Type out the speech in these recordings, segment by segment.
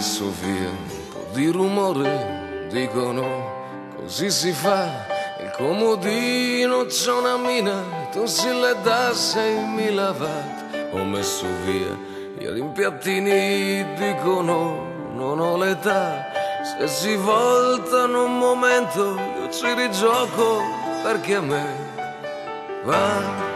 messo via un po' di rumore, dicono così si fa. Il comodino c'è una mina, tu si le dà 6.000 watt. Ho messo via i rimpiattini, dicono non ho l'età. Se si voltano un momento io ci rigioco perché a me va.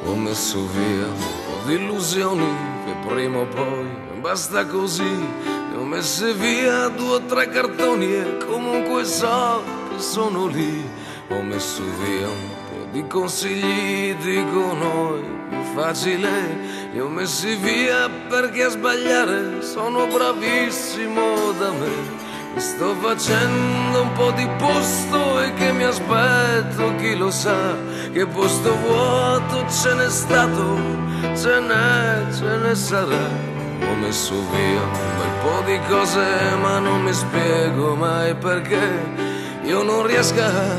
Ho messo via un po' di illusioni che prima o poi basta così. Ne ho messe via 2 o 3 cartoni e comunque so che sono lì. Ho messo via un po' di consigli, dicono è più facile. Li ho messi via perché a sbagliare sono bravissimo da me. Mi sto facendo un po' di posto e che mi aspetto, chi lo sa, che posto vuoto ce n'è stato, ce ne sarà. Ho messo via un bel po' di cose ma non mi spiego mai perché io non riesco a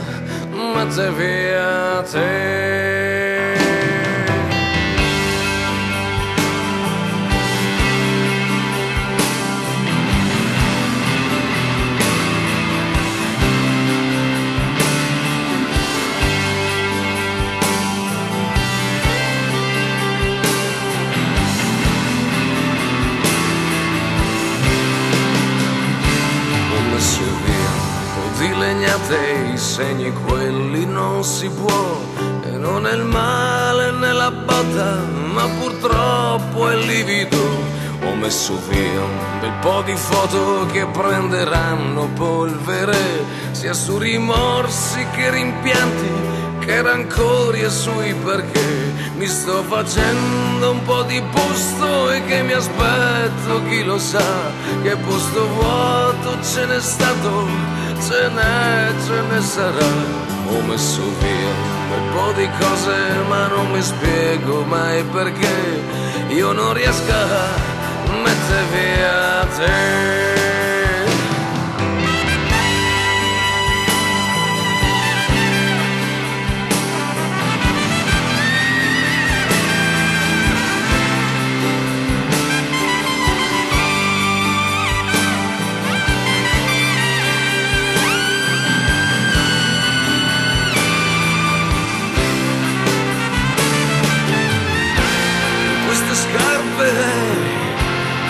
mettere via te. Di legnate i segni quelli non si può, e non è il male nella botta ma purtroppo è livido. Ho messo via un bel po' di foto che prenderanno polvere sia su rimorsi che rimpianti, che rancori e sui perché. Mi sto facendo un po' di posto e che mi aspetto, chi lo sa, che posto vuoto ce n'è stato, ce ne sarà. Ho messo via un bel po' di cose ma non mi spiego mai perché io non riesco a mettere via te.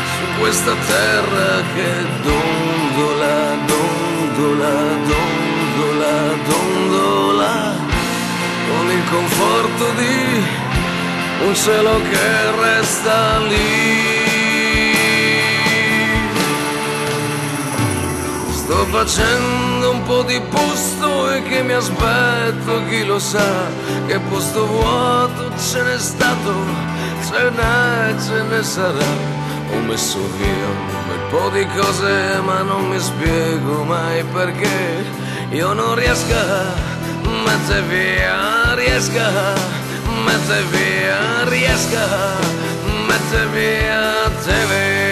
Su questa terra che dondola, dondola, dondola, dondola, con il conforto di un cielo che resta lì. Sto facendo un po' di posto e che mi aspetto, chi lo sa, che posto vuoto ce n'è stato, ce ne sarà. Ho messo via un bel po' di cose ma non mi spiego mai perché io non riesco a mettere via, riesco a mettere via, riesco a mettere via te.